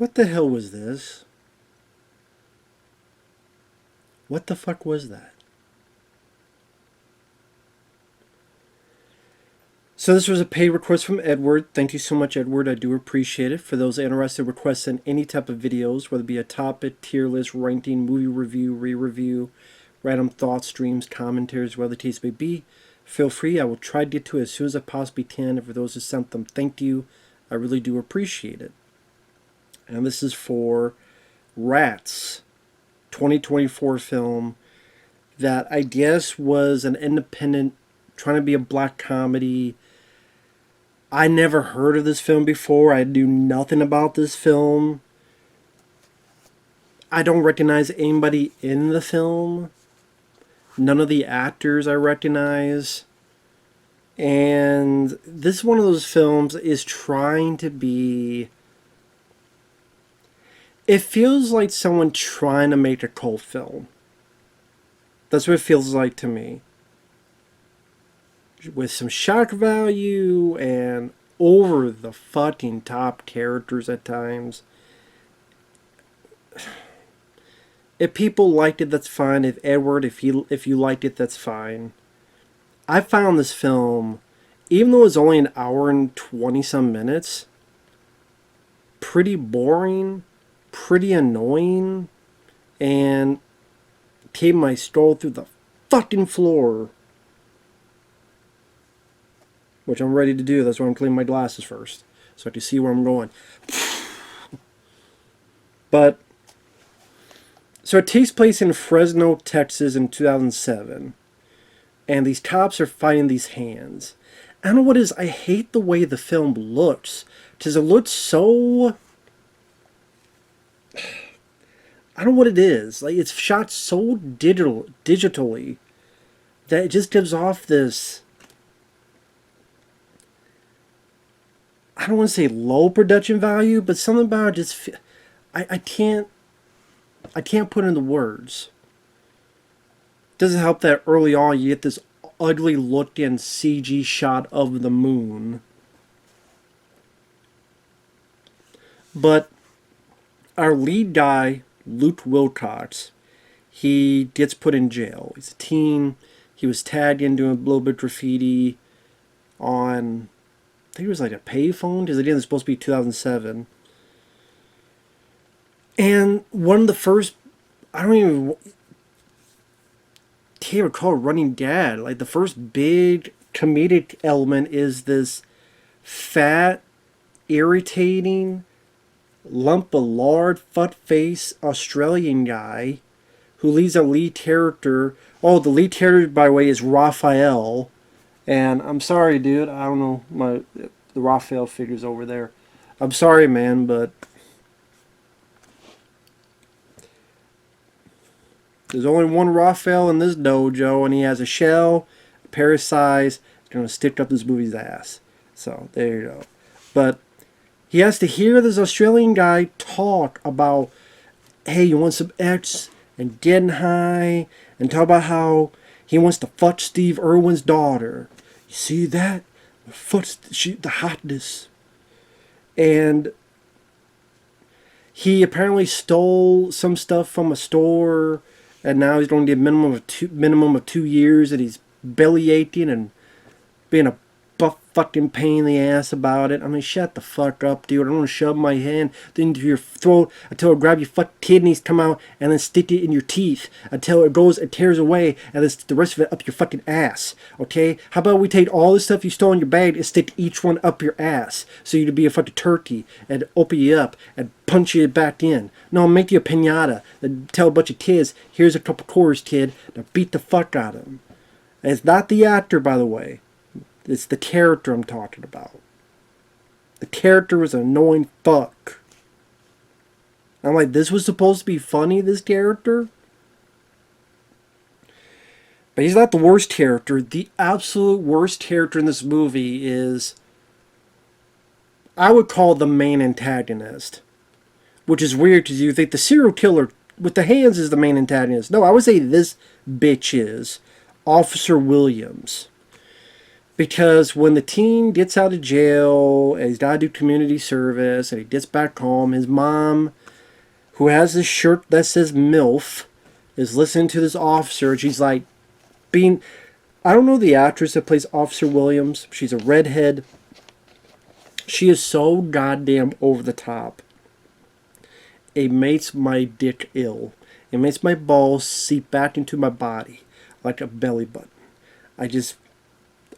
What the hell was this? What the fuck was that? So this was a paid request from Edward. Thank you so much, Edward. I do appreciate it. For those interested, requests in any type of videos, whether it be a topic, tier list, ranking, movie review, re-review, random thoughts, streams, commentaries, whatever the case may be, feel free. I will try to get to it as soon as I possibly can. And for those who sent them, thank you. I really do appreciate it. And this is for Rats, 2024 film that I guess was an independent, trying to be a black comedy. I never heard of this film before. I knew nothing about this film. I don't recognize anybody in the film. None of the actors I recognize. And this is one of those films is trying to be... It feels like someone trying to make a cult film. That's what it feels like to me. With some shock value and over the fucking top characters at times. If people liked it, that's fine. If Edward, if you liked it, that's fine. I found this film, even though it's only an hour and 20 some minutes, pretty boring, pretty annoying, and came my skull through the fucking floor. Which I'm ready to do. That's why I'm cleaning my glasses first, so I can see where I'm going. But, so it takes place in Fresno, Texas in 2007. And these cops are fighting these hands. I don't know what it is. I hate the way the film looks. Because it looks so... I don't know what it is. Like, it's shot so digitally that it just gives off this... I don't want to say low production value, but something about it just... I can't put into words. Doesn't help that early on you get this ugly looking CG shot of the moon. But our lead guy, Luke Wilcox, he gets put in jail. He's a teen. He was tagged in doing a little bit of graffiti on, I think it was like a payphone, because again, it's supposed to be 2007. And one of the first, I don't even, can't recall running gag. Like the first big comedic element is this fat, irritating, lump of lard, fuck-face Australian guy who leads a lead character. Oh, the lead character, by the way, is Raphael. And I'm sorry, dude. I don't know the Raphael figure's over there. I'm sorry, man, but there's only one Raphael in this dojo, and he has a shell, a pair of size. He's going to stick up this movie's ass. So, there you go. But he has to hear this Australian guy talk about, hey, you want some X, and getting high, and talk about how he wants to fuck Steve Irwin's daughter. You see that? Fuck the hotness. And he apparently stole some stuff from a store, and now he's going to get minimum of 2 years, and he's belly aching and being a fucking pain in the ass about it. I mean, shut the fuck up, dude. I don't want to shove my hand into your throat until it grab your fucking kidneys, come out, and then stick it in your teeth until it goes and tears away, and then stick the rest of it up your fucking ass. Okay? How about we take all the stuff you stole in your bag and stick each one up your ass so you'd be a fucking turkey and open you up and punch you back in. No, make you a pinata and tell a bunch of kids, here's a couple quarters, kid. Now beat the fuck out of them. And it's not the actor, by the way. It's the character I'm talking about. The character was an annoying fuck. I'm like, this was supposed to be funny, this character? But he's not the worst character. The absolute worst character in this movie is, I would call the main antagonist. Which is weird because you think the serial killer with the hands is the main antagonist. No, I would say this bitch is Officer Williams. Because when the teen gets out of jail, and he's got to do community service, and he gets back home, his mom, who has this shirt that says MILF, is listening to this officer, and she's like, being... I don't know the actress that plays Officer Williams. She's a redhead. She is so goddamn over the top. It makes my dick ill. It makes my balls seep back into my body like a belly button. I just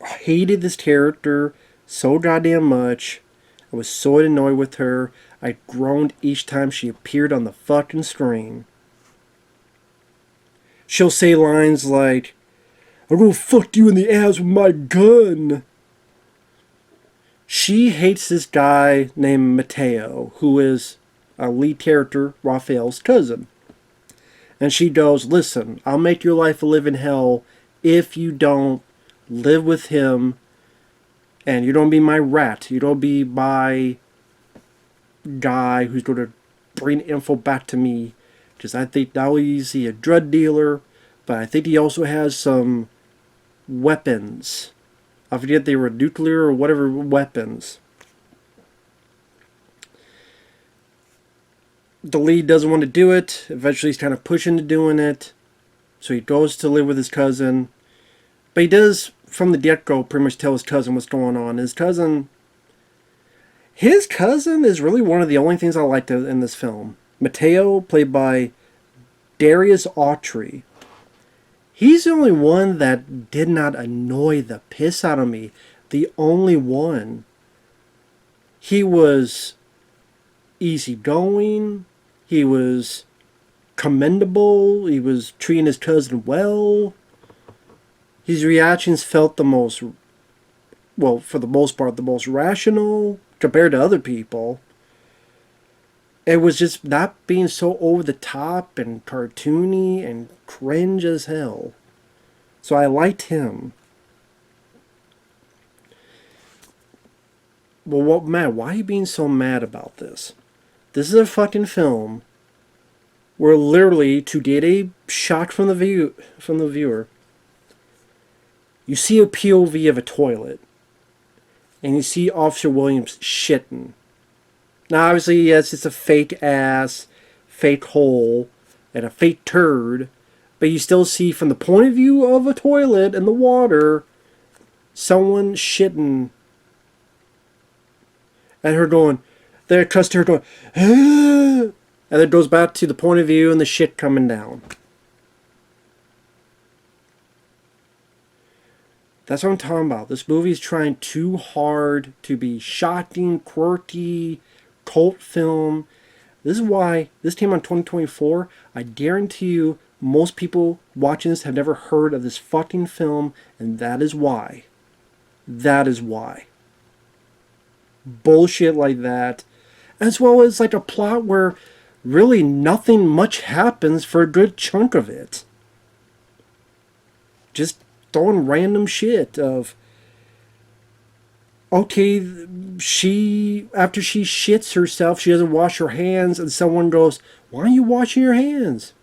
hated this character so goddamn much. I was so annoyed with her. I groaned each time she appeared on the fucking screen. She'll say lines like, "I'm gonna fuck you in the ass with my gun." She hates this guy named Mateo, who is a lead character, Raphael's cousin. And she goes, "Listen, I'll make your life a living hell if you don't live with him, and you don't be my rat. You don't be my guy who's going to bring info back to me. Because I think not only is he a drug dealer, but I think he also has some weapons. I forget they were nuclear or whatever weapons." The lead doesn't want to do it. Eventually he's kind of pushed into doing it. So he goes to live with his cousin. But he does, from the get-go, pretty much tell his cousin what's going on. His cousin is really one of the only things I liked in this film. Mateo, played by Darius Autry. He's the only one that did not annoy the piss out of me. The only one. He was easygoing. He was commendable. He was treating his cousin well. His reactions felt the most, well, for the most part, the most rational compared to other people. It was just not being so over the top and cartoony and cringe as hell. So I liked him. Well, Matt, why are you being so mad about this? This is a fucking film where literally, to get a shot from the viewer, you see a POV of a toilet, and you see Officer Williams shitting. Now, obviously, yes, it's a fake ass, fake hole, and a fake turd, but you still see, from the point of view of a toilet and the water, someone shitting, and her going, there cuts to her going, ah! And then it goes back to the point of view and the shit coming down. That's what I'm talking about. This movie is trying too hard to be shocking, quirky, cult film. This is why this came on 2024. I guarantee you most people watching this have never heard of this fucking film, and that is why. That is why. Bullshit like that. As well as like a plot where really nothing much happens for a good chunk of it. Just throwing random shit of, okay, after she shits herself, she doesn't wash her hands, and someone goes, "Why aren't you washing your hands?"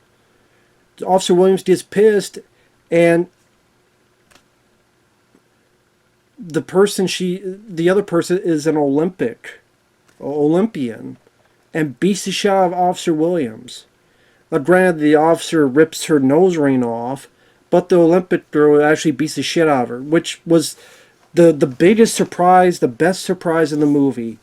Officer Williams gets pissed, and the other person is an Olympian, and beats the shit out of Officer Williams. Now, granted, the officer rips her nose ring off, but the Olympic girl actually beats the shit out of her, which was the biggest surprise, the best surprise in the movie.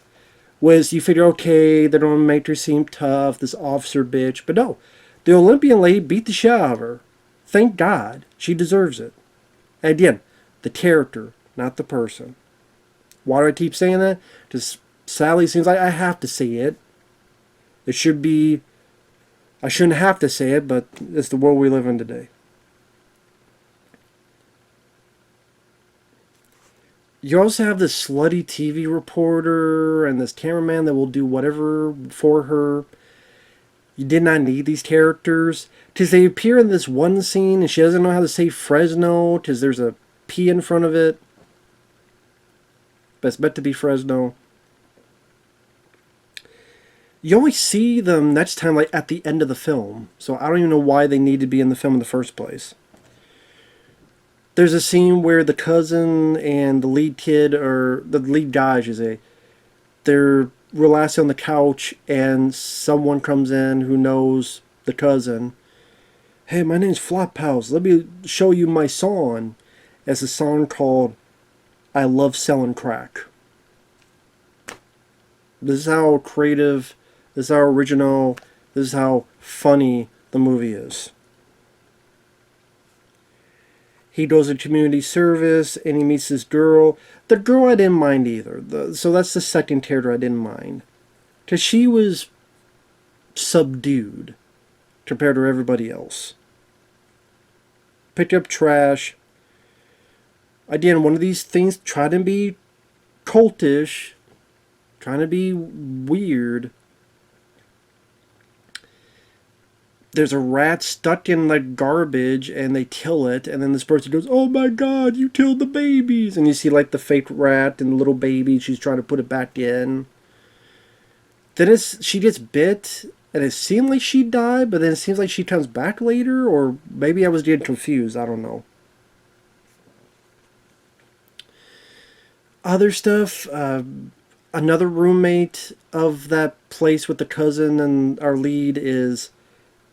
Was you figure, okay, they're going to make her seem tough, this officer bitch. But no, the Olympian lady beat the shit out of her. Thank God. She deserves it. And again, the character, not the person. Why do I keep saying that? Just sadly seems like I have to say it. It should be, I shouldn't have to say it, but it's the world we live in today. You also have this slutty TV reporter and this cameraman that will do whatever for her. You did not need these characters, because they appear in this one scene and she doesn't know how to say Fresno because there's a P in front of it. But it's meant to be Fresno. You only see them next time like at the end of the film. So I don't even know why they need to be in the film in the first place. there's a scene where the cousin and the lead kid, or the lead guy, I should say, they're relaxing on the couch, and someone comes in who knows the cousin. Hey, my name's Flophouse. Let me show you my song. It's a song called I Love Selling Crack. This is how creative, this is how original, this is how funny the movie is. He does a community service and he meets this girl. The girl I didn't mind either. So that's the second character I didn't mind. Because she was subdued compared to everybody else. Picked up trash. Again, one of these things trying to be cultish, trying to be weird. There's a rat stuck in like garbage and they kill it, and then this person goes, oh my god, you killed the babies, and you see like the fake rat and the little baby, she's trying to put it back in. Then she gets bit and it seemed like she died, but then it seems like she comes back later, or maybe I was getting confused, I don't know. Other stuff, another roommate of that place with the cousin and our lead is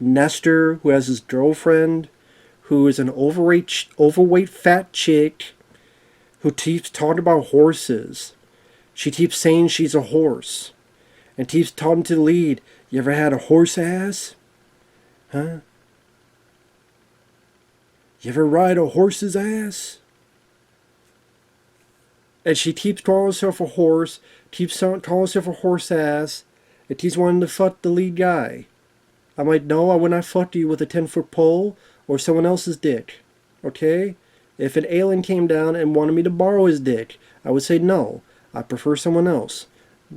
Nestor, who has his girlfriend, who is an overweight fat chick who keeps talking about horses. She keeps saying she's a horse. And keeps talking to the lead, you ever had a horse ass? Huh? You ever ride a horse's ass? And she keeps calling herself a horse, keeps calling herself a horse ass, and keeps wanting to fuck the lead guy. I'm like, no, I would not fuck you with a 10-foot pole or someone else's dick. Okay? If an alien came down and wanted me to borrow his dick, I would say no. I prefer someone else.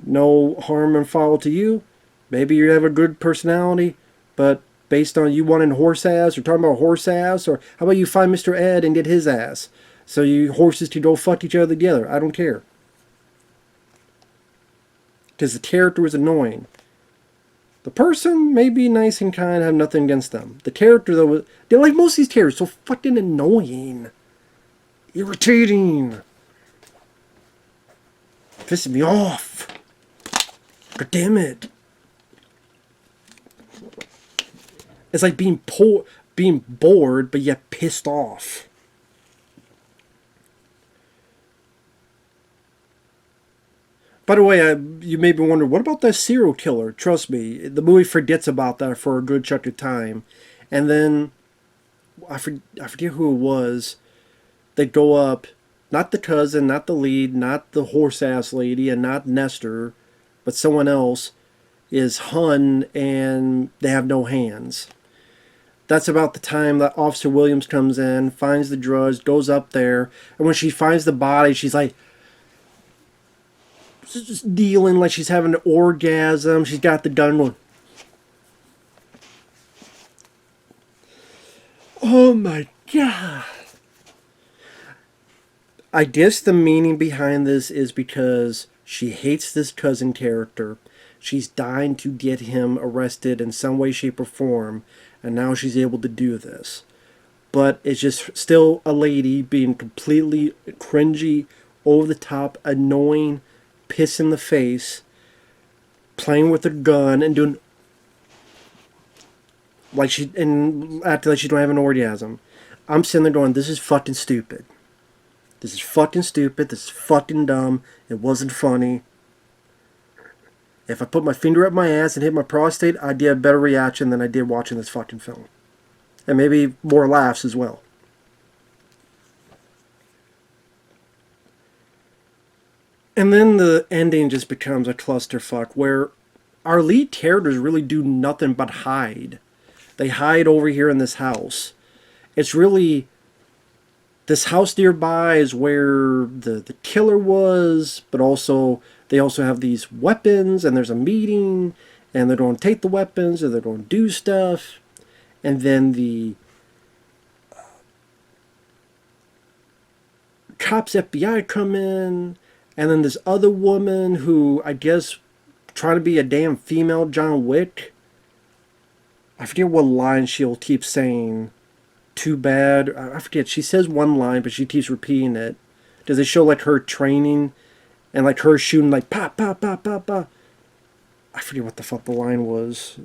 No harm and foul to you. Maybe you have a good personality, but based on you wanting horse ass or talking about horse ass, or how about you find Mr. Ed and get his ass? So you horses can go fuck each other together. I don't care. Because the character is annoying. The person may be nice and kind, I have nothing against them. The character, though, they're like most of these characters, so fucking annoying. Irritating. Pissing me off. God damn it. It's like being bored, but yet pissed off. By the way, you may be wondering, what about that serial killer? Trust me, the movie forgets about that for a good chunk of time. And then, I forget who it was, they go up, not the cousin, not the lead, not the horse-ass lady, and not Nestor, but someone else, is Hun, and they have no hands. That's about the time that Officer Williams comes in, finds the drugs, goes up there, and when she finds the body, she's like, just dealing like she's having an orgasm. She's got the gun going. Oh my god. I guess the meaning behind this is because she hates this cousin character. She's dying to get him arrested in some way, shape, or form. And now she's able to do this. But it's just still a lady being completely cringy, over the top, annoying, piss in the face, playing with a gun and doing like acting like she don't have an orgasm. I'm sitting there going, this is fucking stupid. This is fucking stupid. This is fucking dumb. It wasn't funny. If I put my finger up my ass and hit my prostate, I'd get a better reaction than I did watching this fucking film. And maybe more laughs as well. And then the ending just becomes a clusterfuck where our lead characters really do nothing but hide. They hide over here in this house. It's really, this house nearby is where the killer was, but also they also have these weapons, and there's a meeting, and they're going to take the weapons, or they're going to do stuff. And then the cops, FBI come in. And then this other woman who, I guess, trying to be a damn female John Wick. I forget what line she'll keep saying. too bad. I forget. She says one line, but she keeps repeating it. Does it show like her training and like her shooting like pop, pop, pop, pop, pop? I forget what the fuck the line was.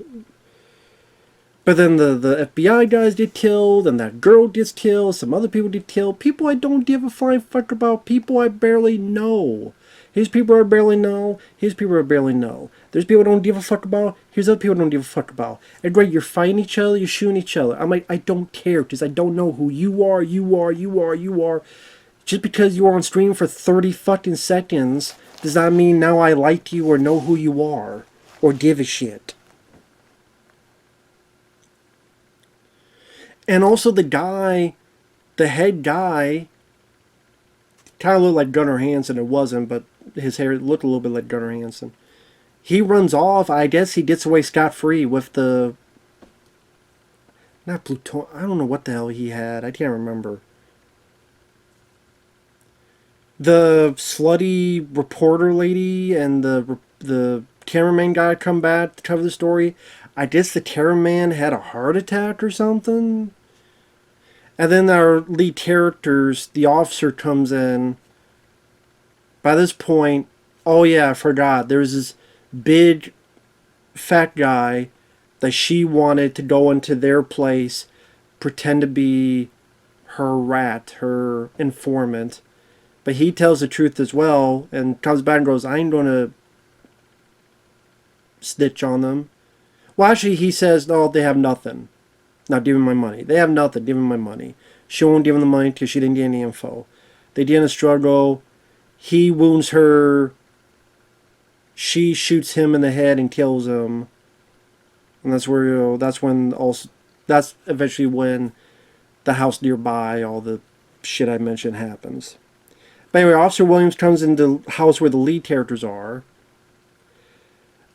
But then the FBI guys get killed, and that girl gets killed, some other people get killed. People I don't give a flying fuck about, people I barely know. Here's people I barely know, here's people I barely know. There's people I don't give a fuck about, here's other people I don't give a fuck about. And great, you're fighting each other, you're shooting each other. I'm like, I don't care, because I don't know who you are. Just because you are on stream for 30 fucking seconds, does that mean now I like you or know who you are? Or give a shit? And also the guy, the head guy, kind of looked like Gunnar Hansen. It wasn't, but his hair looked a little bit like Gunnar Hansen. He runs off. I guess he gets away scot-free with the... Not Pluton. I don't know what the hell he had. I can't remember. The slutty reporter lady and the cameraman guy come back to cover the story. I guess the cameraman had a heart attack or something. And then our lead characters, the officer comes in. By this point, oh yeah, I forgot. There's this big fat guy that she wanted to go into their place, pretend to be her rat, her informant. But he tells the truth as well, and comes back and goes, I ain't going to snitch on them. Well, actually, he says, no, they have nothing. Not give him my money. They have nothing. Give him my money. She won't give him the money because she didn't get any info. They get in a struggle. He wounds her. She shoots him in the head and kills him. And that's where, that's eventually when the house nearby, all the shit I mentioned happens. But anyway, Officer Williams comes into the house where the lead characters are.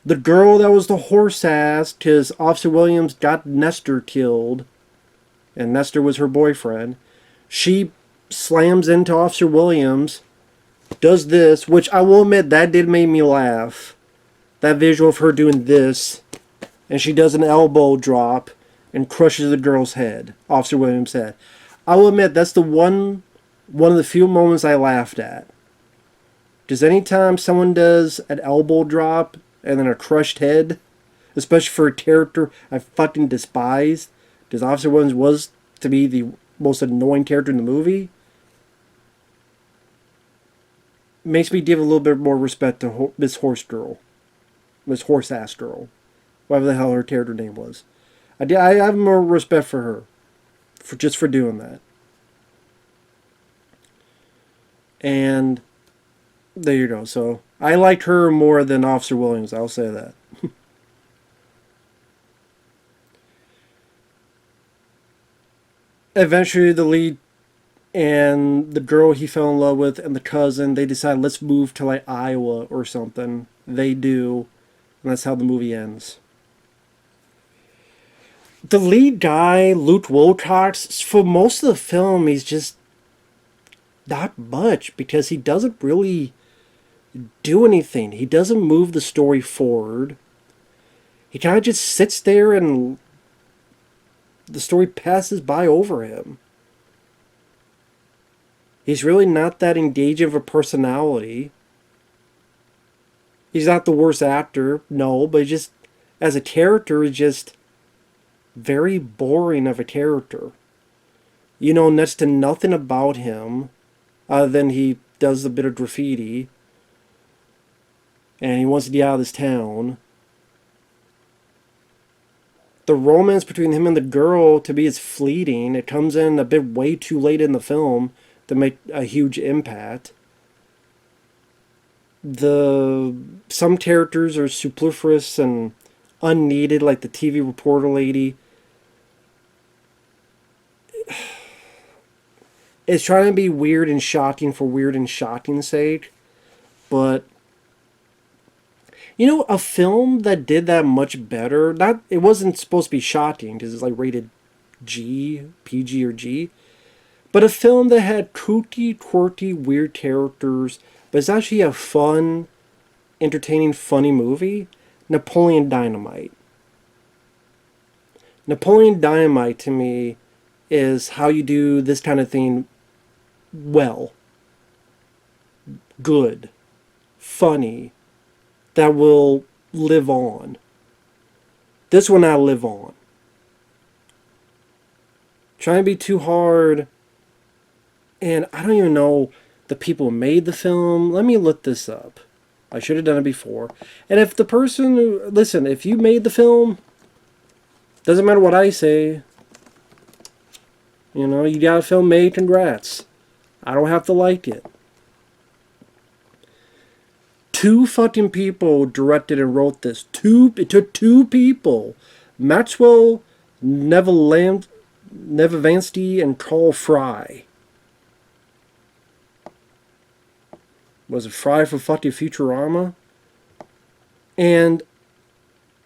The girl that was the horse ass, because Officer Williams got Nestor killed, and Nestor was her boyfriend. She slams into Officer Williams, does this, which I will admit, that did make me laugh. That visual of her doing this, and she does an elbow drop and crushes the girl's head, Officer Williams' head. I will admit, that's the one of the few moments I laughed at. Because anytime someone does an elbow drop and then a crushed head, especially for a character I fucking despised, because Officer Williams was to be the most annoying character in the movie, makes me give a little bit more respect to Miss Horse Ass Girl, whatever the hell her character name was. I have more respect for her, for doing that. And there you go. So I liked her more than Officer Williams, I'll say that. Eventually the lead and the girl he fell in love with and the cousin, they decide, let's move to like Iowa or something. They do, and that's how the movie ends. The lead guy, Luke Wilcox, for most of the film, he's just not much, because he doesn't really do anything. He doesn't move the story forward. He kind of just sits there and the story passes by over him. He's really not that engaging of a personality. He's not the worst actor, no, but just as a character, he's just very boring of a character. You know next to nothing about him, other than he does a bit of graffiti, and he wants to get out of this town. The romance between him and the girl, to me, is fleeting. It comes in a bit way too late in the film to make a huge impact. Some characters are superfluous and unneeded, like the TV reporter lady. It's trying to be weird and shocking for weird and shocking's sake, but you know, a film that did that much better, it wasn't supposed to be shocking because it's like rated G, PG or G, but a film that had kooky, quirky, weird characters, but it's actually a fun, entertaining, funny movie, Napoleon Dynamite. Napoleon Dynamite, to me, is how you do this kind of thing well, good, funny, that will live on. This will not live on. Trying to be too hard, and I don't even know the people who made the film. Let me look this up. I should have done it before. And if the person, listen, if you made the film, doesn't matter what I say. You know, you got a film made, congrats. I don't have to like it. 2 fucking people directed and wrote this. It took 2 people. Maxwell, Nalevansky, and Carl Fry. Was it Fry for fucking Futurama? And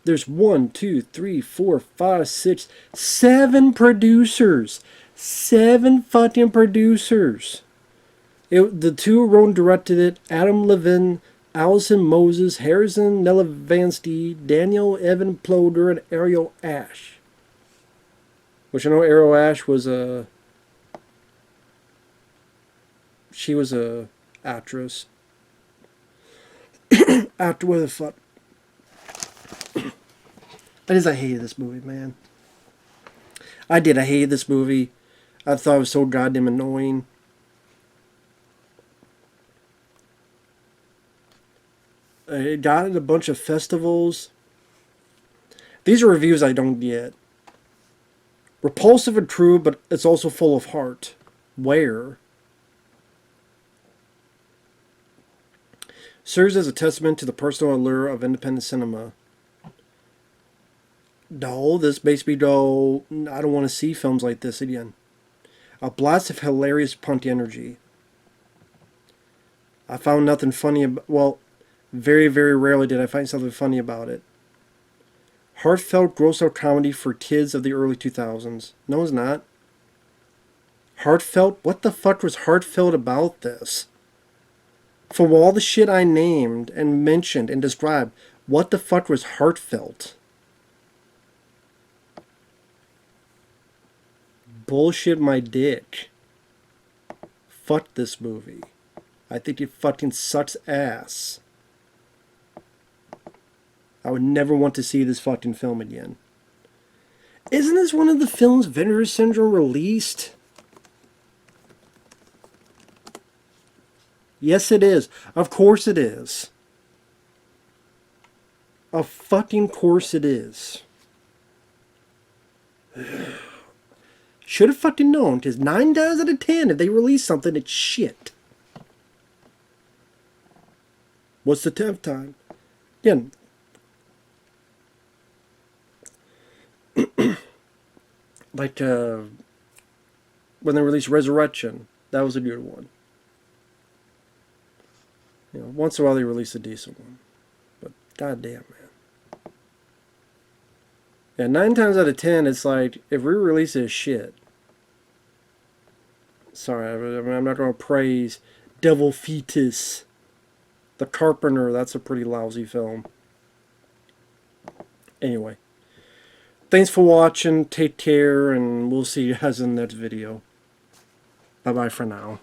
there's 1, 2, 3, 4, 5, 6, 7 producers. 7 fucking producers. The 2 who wrote and directed it, Adam Levin, Allison Moses, Harrison Nalevansky, Daniel Evan Ploder, and Ariel Ash. Which I know Ariel Ash was a... She was a actress. After what the fuck? I hated this movie, man. I hated this movie. I thought it was so goddamn annoying. It got at a bunch of festivals. These are reviews I don't get. Repulsive and true, but it's also full of heart. Where? Serves as a testament to the personal allure of independent cinema. No, this makes me go, I don't want to see films like this again. A blast of hilarious punt energy. I found nothing funny about, well, very, very rarely did I find something funny about it. Heartfelt, gross-out comedy for kids of the early 2000s. No, it's not. Heartfelt? What the fuck was heartfelt about this? From all the shit I named and mentioned and described, what the fuck was heartfelt? Bullshit my dick. Fuck this movie. I think it fucking sucks ass. I would never want to see this fucking film again. Isn't this one of the films Vinegar Syndrome released? Yes, it is. Of course it is. Of fucking course it is. Should have fucking known, because 9 times out of 10, if they release something, it's shit. What's the 10th time? Again. Like, when they released Resurrection, that was a good one. You know, once in a while they release a decent one. But goddamn, man. Yeah, 9 times out of 10, it's like, if we release it as shit. Sorry, I'm not going to praise Devil Fetus. The Carpenter, that's a pretty lousy film. Anyway. Thanks for watching, take care, and we'll see you guys in the next video. Bye-bye for now.